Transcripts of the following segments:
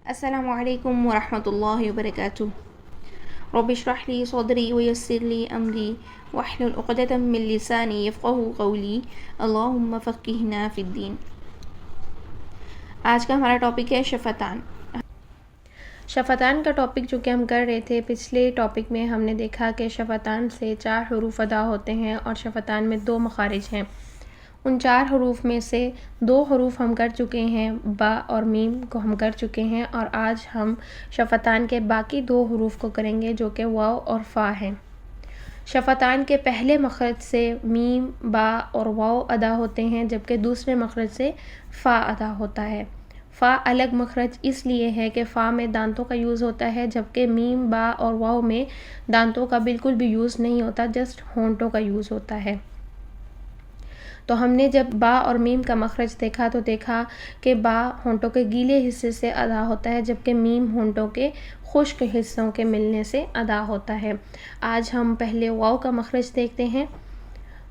السلام علیکم ورحمۃ اللہ وبرکاتہ۔ رب اشرح لی صدری ویسر لی امری واحلل عقدۃ من لسانی یفقہوا قولی اللہم فقہنا فی الدین۔ آج کا ہمارا ٹاپک ہے شفتان۔ شفتان کا ٹاپک جو کہ ہم کر رہے تھے، پچھلے ٹاپک میں ہم نے دیکھا کہ شفتان سے 4 حروف ادا ہوتے ہیں اور شفتان میں 2 مخارج ہیں۔ ان 4 حروف میں سے 2 حروف ہم کر چکے ہیں، با اور میم کو ہم کر چکے ہیں، اور آج ہم شفتان کے باقی 2 حروف کو کریں گے جو کہ واو اور فا ہیں۔ شفتان کے پہلے مخرج سے میم، با اور واو ادا ہوتے ہیں، جبکہ دوسرے مخرج سے فا ادا ہوتا ہے۔ فا الگ مخرج اس لیے ہے کہ فا میں دانتوں کا یوز ہوتا ہے، جبکہ میم، با اور واو میں دانتوں کا بالکل بھی یوز نہیں ہوتا، جسٹ ہونٹوں کا یوز ہوتا ہے۔ تو ہم نے جب با اور میم کا مخرج دیکھا تو دیکھا کہ با ہونٹوں کے گیلے حصے سے ادا ہوتا ہے، جبکہ میم ہونٹوں کے خشک حصوں کے ملنے سے ادا ہوتا ہے۔ آج ہم پہلے واو کا مخرج دیکھتے ہیں۔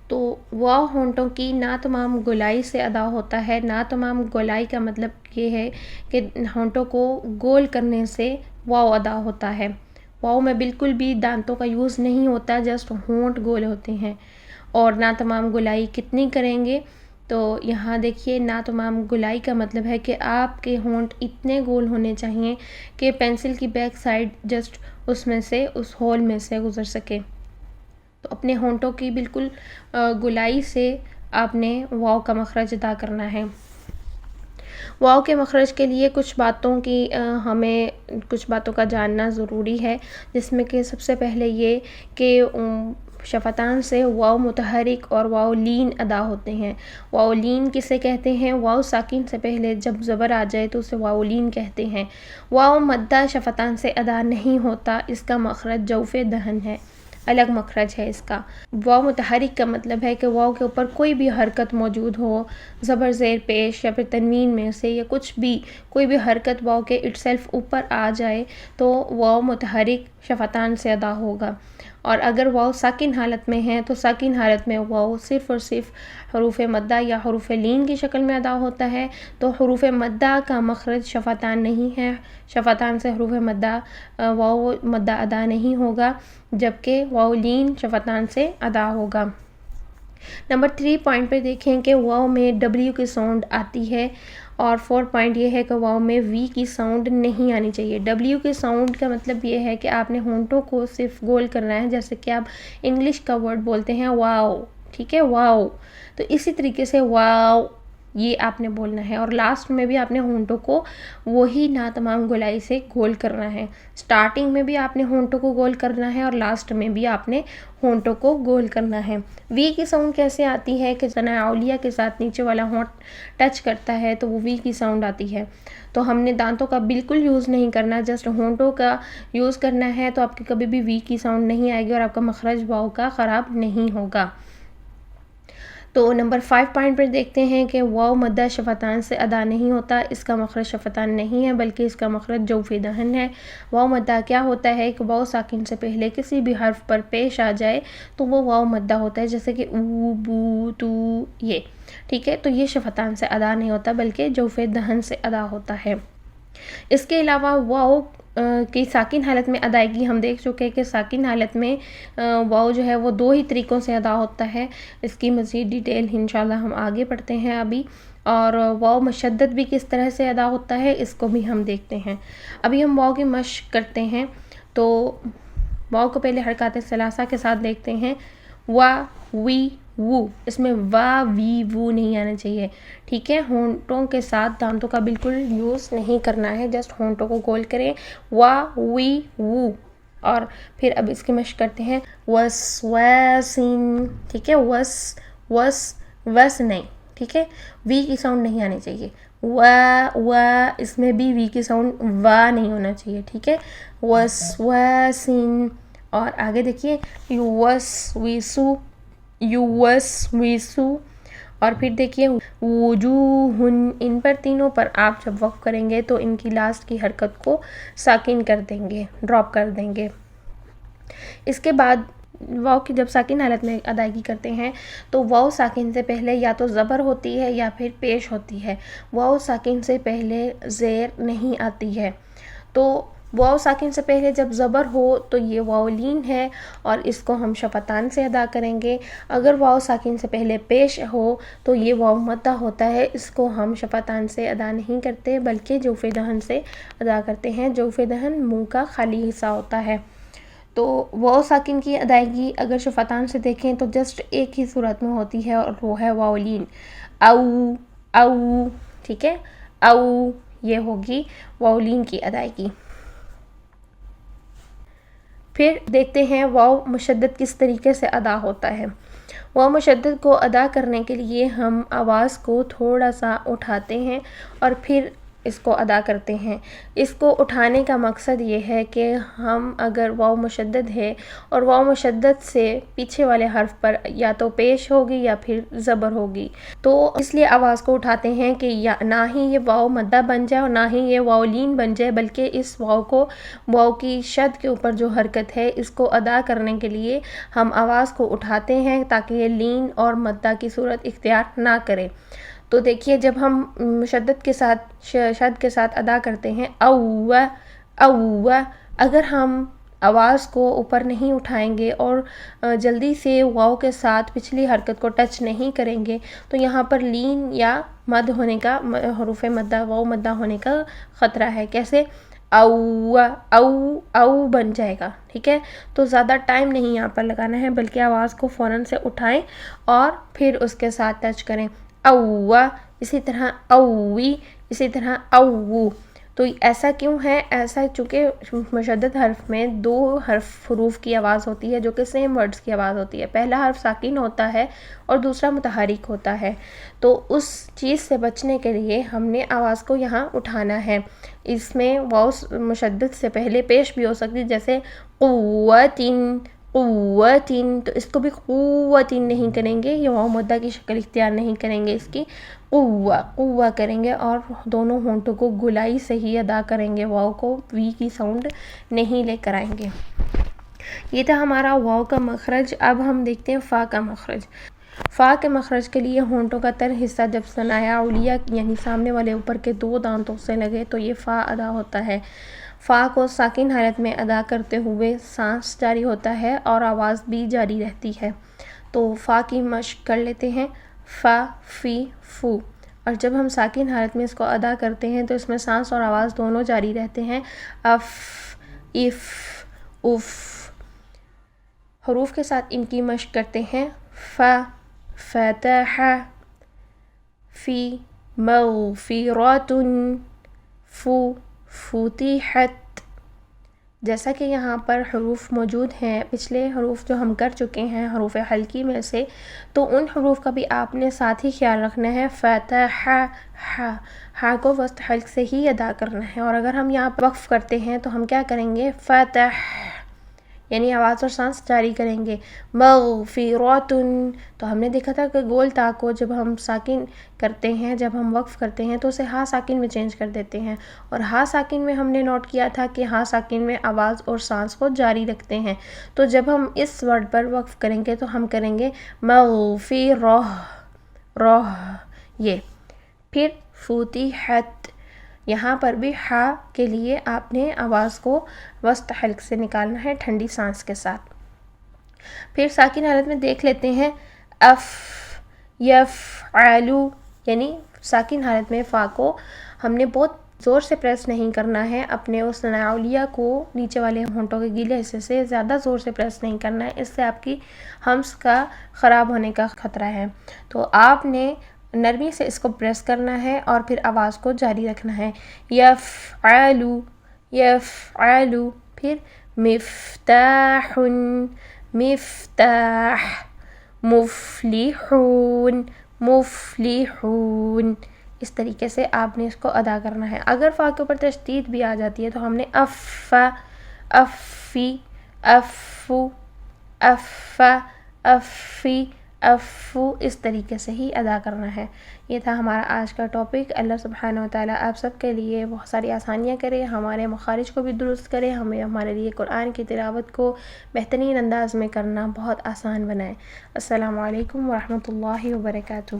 تو واو ہونٹوں کی ناتمام گولائی سے ادا ہوتا ہے۔ ناتمام گولائی کا مطلب یہ ہے کہ ہونٹوں کو گول کرنے سے واو ادا ہوتا ہے۔ واو میں بالکل بھی دانتوں کا یوز نہیں ہوتا، جسٹ ہونٹ گول ہوتے ہیں۔ اور ناتمام گولائی کتنی کریں گے؟ تو یہاں دیکھیے، ناتمام گولائی کا مطلب ہے کہ آپ کے ہونٹ اتنے گول ہونے چاہیے کہ پینسل کی بیک سائڈ جسٹ اس میں سے، اس ہول میں سے گزر سکے۔ تو اپنے ہونٹوں کی بالکل گولائی سے آپ نے واو کا مخرج ادا کرنا ہے۔ واو کے مخرج کے لیے ہمیں کچھ باتوں کا جاننا ضروری ہے، جس میں کہ سب سے پہلے یہ کہ شفتان سے واو متحرک اور واو لین ادا ہوتے ہیں۔ واو لین کسے کہتے ہیں؟ واو ساکن سے پہلے جب زبر آ جائے تو اسے واو لین کہتے ہیں۔ واو مدہ شفتان سے ادا نہیں ہوتا، اس کا مخرج جوف دہن ہے، الگ مخرج ہے اس کا۔ واو متحرک کا مطلب ہے کہ واو کے اوپر کوئی بھی حرکت موجود ہو، زبر زیر پیش یا پھر تنوین میں سے یا کچھ بھی، کوئی بھی حرکت واو کے اٹ سیلف اوپر آ جائے تو واو متحرک شفتان سے ادا ہوگا۔ اور اگر واو ساکن حالت میں ہے تو ساکن حالت میں واو صرف اور صرف حروف مدہ یا حروف لین کی شکل میں ادا ہوتا ہے۔ تو حروف مدہ کا مخرج شفتان نہیں ہے، شفتان سے حروف مدہ واو مدہ ادا نہیں ہوگا، جبکہ واو لین شفتان سے ادا ہوگا۔ نمبر 3 پوائنٹ پہ دیکھیں کہ واو میں ڈبلیو کی ساؤنڈ آتی ہے، اور 4 پوائنٹ یہ ہے کہ واو میں وی کی ساؤنڈ نہیں آنی چاہیے۔ ڈبلیو کی ساؤنڈ کا مطلب یہ ہے کہ آپ نے ہونٹوں کو صرف گول کرنا ہے، جیسے کہ آپ انگلش کا ورڈ بولتے ہیں واو، ٹھیک ہے، واو، تو اسی طریقے سے واو یہ آپ نے بولنا ہے، اور لاسٹ میں بھی آپ نے ہونٹوں کو وہی ناتمام گولائی سے گول کرنا ہے۔ سٹارٹنگ میں بھی آپ نے ہونٹوں کو گول کرنا ہے اور لاسٹ میں بھی آپ نے ہونٹوں کو گول کرنا ہے۔ وی کی ساؤنڈ کیسے آتی ہے کہ ثناء اولیہ کے ساتھ نیچے والا ہونٹ ٹچ کرتا ہے تو وہ وی کی ساؤنڈ آتی ہے۔ تو ہم نے دانتوں کا بالکل یوز نہیں کرنا، جسٹ ہونٹوں کا یوز کرنا ہے، تو آپ کی کبھی بھی وی کی ساؤنڈ نہیں آئے گی اور آپ کا مخرج واو کا خراب نہیں ہوگا۔ تو نمبر 5 پوائنٹ پر دیکھتے ہیں کہ واو مدہ شفتان سے ادا نہیں ہوتا، اس کا مخرج شفتان نہیں ہے بلکہ اس کا مخرج جوف دہن ہے۔ واو مدہ کیا ہوتا ہے کہ واو ساکن سے پہلے کسی بھی حرف پر پیش آ جائے تو وہ واو مدہ ہوتا ہے، جیسے کہ او، بو، تو، یہ، ٹھیک ہے، تو یہ شفتان سے ادا نہیں ہوتا بلکہ جوف دہن سے ادا ہوتا ہے۔ اس کے علاوہ واو کی ساکن حالت میں ادائیگی ہم دیکھ چکے کہ ساکن حالت میں واو جو ہے وہ 2 ہی طریقوں سے ادا ہوتا ہے۔ اس کی مزید ڈیٹیل انشاءاللہ ہم آگے پڑھتے ہیں ابھی، اور واو مشدد بھی کس طرح سے ادا ہوتا ہے اس کو بھی ہم دیکھتے ہیں۔ ابھی ہم واو کی مشق کرتے ہیں، تو واو کو پہلے حرکات ثلاثہ کے ساتھ دیکھتے ہیں۔ وا، وی، وو، اس میں وا، وی، وو نہیں آنا چاہیے، ٹھیک ہے۔ ہونٹوں کے ساتھ دانتوں کا بالکل یوز نہیں کرنا ہے، جسٹ ہونٹوں کو گول کریں، وا، وی، وو۔ اور پھر اب اس کی مشق کرتے ہیں، وس، ویسن، ٹھیک ہے، وس، وس، وس نہیں، ٹھیک ہے، وی کی ساؤنڈ نہیں آنی چاہیے۔ وا، وا، اس میں بھی وی کی ساؤنڈ وا نہیں ہونا چاہیے، ٹھیک ہے، وس، ویسن۔ اور آگے دیکھیے، یو وس، ویسو، یو وس، ویسو۔ اور پھر دیکھیے وجوہن، ان پر تینوں پر آپ جب وقف کریں گے تو ان کی لاسٹ کی حرکت کو ساکن کر دیں گے، ڈراپ کر دیں گے۔ اس کے بعد واو کی جب ساکن حالت میں ادائیگی کرتے ہیں تو واو ساکن سے پہلے یا تو زبر ہوتی ہے یا پھر پیش ہوتی ہے. واو ساکن سے پہلے زیر نہیں آتی ہے. تو واو ساکن سے پہلے جب زبر ہو تو یہ واو لین ہے اور اس کو ہم شفتان سے ادا کریں گے. اگر واو ساکن سے پہلے پیش ہو تو یہ واو مدہ ہوتا ہے، اس کو ہم شفتان سے ادا نہیں کرتے بلکہ جوف دہن سے ادا کرتے ہیں. جوف دہن منہ کا خالی حصہ ہوتا ہے. تو واو ساکن کی ادائیگی اگر شفتان سے دیکھیں تو جسٹ ایک ہی صورت میں ہوتی ہے اور وہ ہے واو لین. او او، ٹھیک ہے، او یہ ہوگی واو لین کی ادائیگی. پھر دیکھتے ہیں واو مشدد کس طریقے سے ادا ہوتا ہے. واو مشدد کو ادا کرنے کے لیے ہم آواز کو تھوڑا سا اٹھاتے ہیں اور پھر اس کو ادا کرتے ہیں. اس کو اٹھانے کا مقصد یہ ہے کہ ہم اگر واو مشدد ہے اور واو مشدد سے پیچھے والے حرف پر یا تو پیش ہوگی یا پھر زبر ہوگی تو اس لیے آواز کو اٹھاتے ہیں کہ نہ ہی یہ واو مدہ بن جائے اور نہ ہی یہ واو لین بن جائے، بلکہ اس واو کی شد کے اوپر جو حرکت ہے اس کو ادا کرنے کے لیے ہم آواز کو اٹھاتے ہیں تاکہ یہ لین اور مدہ کی صورت اختیار نہ کرے. تو دیکھیے جب ہم مشدد کے ساتھ شد کے ساتھ ادا کرتے ہیں او او، اگر ہم آواز کو اوپر نہیں اٹھائیں گے اور جلدی سے واو کے ساتھ پچھلی حرکت کو ٹچ نہیں کریں گے تو یہاں پر لین یا مد ہونے کا، حروف مدہ واو مدہ ہونے کا خطرہ ہے. کیسے؟ او او او بن جائے گا. ٹھیک ہے، تو زیادہ ٹائم نہیں یہاں پر لگانا ہے بلکہ آواز کو فوراً سے اٹھائیں اور پھر اس کے ساتھ ٹچ کریں. او، اسی طرح اوی، اسی طرح او. تو ایسا کیوں ہے؟ ایسا چونکہ مشدد حرف میں دو حروف کی آواز ہوتی ہے جو کہ سیم ورڈز کی آواز ہوتی ہے. پہلا حرف ساکن ہوتا ہے اور دوسرا متحرک ہوتا ہے. تو اس چیز سے بچنے کے لیے ہم نے آواز کو یہاں اٹھانا ہے. اس میں واو مشدد سے پہلے پیش بھی ہو سکتی، جیسے قوتن قوتن، تو اس کو بھی قوتن نہیں کریں گے، یہ واو مدہ کی شکل اختیار نہیں کریں گے، اس کی قوہ کریں گے اور دونوں ہونٹوں کو گلائی سے ہی ادا کریں گے، واو کو وی کی ساؤنڈ نہیں لے کر آئیں گے. یہ تھا ہمارا واو کا مخرج. اب ہم دیکھتے ہیں فا کا مخرج. فا کے مخرج کے لیے ہونٹوں کا تر حصہ جب ثنایا علیہ یعنی سامنے والے اوپر کے دو دانتوں سے لگے تو یہ فا ادا ہوتا ہے. فا کو ساکن حالت میں ادا کرتے ہوئے سانس جاری ہوتا ہے اور آواز بھی جاری رہتی ہے. تو فا کی مشق کر لیتے ہیں. فا، فی، فو. اور جب ہم ساکن حالت میں اس کو ادا کرتے ہیں تو اس میں سانس اور آواز دونوں جاری رہتے ہیں. If, if, if. حروف کے ساتھ ان کی مشق کرتے ہیں. فا، فتح، فی، مغفرۃ، فو، فتحت. جیسا کہ یہاں پر حروف موجود ہیں، پچھلے حروف جو ہم کر چکے ہیں حروف حلقی میں سے، تو ان حروف کا بھی آپ نے ساتھ ہی خیال رکھنا ہے. فتح، ہا کو وسط حلق سے ہی ادا کرنا ہے. اور اگر ہم یہاں پر وقف کرتے ہیں تو ہم کیا کریں گے؟ فتح یعنی آواز اور سانس جاری کریں گے. مغفرۃ، تو ہم نے دیکھا تھا کہ گول تا کو جب ہم ساکن کرتے ہیں، جب ہم وقف کرتے ہیں تو اسے ہا ساکن میں چینج کر دیتے ہیں، اور ہا ساکن میں ہم نے نوٹ کیا تھا کہ ہا ساکن میں آواز اور سانس کو جاری رکھتے ہیں. تو جب ہم اس ورڈ پر وقف کریں گے تو ہم کریں گے مغفرہ، روح یہ. پھر فتحت، یہاں پر بھی ہا کے لیے آپ نے آواز کو وسط حلق سے نکالنا ہے ٹھنڈی سانس کے ساتھ. پھر ساکن حالت میں دیکھ لیتے ہیں. اف، یفعلو، یعنی ساکن حالت میں فا کو ہم نے بہت زور سے پریس نہیں کرنا ہے، اپنے اس ثنایا علیہ کو نیچے والے ہونٹوں کے گیلے حصے سے زیادہ زور سے پریس نہیں کرنا ہے، اس سے آپ کی ہمس کا خراب ہونے کا خطرہ ہے. تو آپ نے نرمی سے اس کو پریس کرنا ہے اور پھر آواز کو جاری رکھنا ہے. یفعلو، یفعلو. پھر مفتاح، مفتاح. مفلحون، مفلحون. اس طریقے سے آپ نے اس کو ادا کرنا ہے. اگر فا کے اوپر تشدید بھی آ جاتی ہے تو ہم نے اف، افی، افو، افا، افی، افو اس طریقے سے ہی ادا کرنا ہے۔ یہ تھا ہمارا آج کا ٹاپک۔ اللہ سبحانہ و تعالیٰ آپ سب کے لیے بہت ساری آسانیاں کرے، ہمارے مخارج کو بھی درست کرے، ہمارے لیے قرآن کی تلاوت کو بہترین انداز میں کرنا بہت آسان بنائے۔ السلام علیکم ورحمۃ اللہ وبرکاتہ۔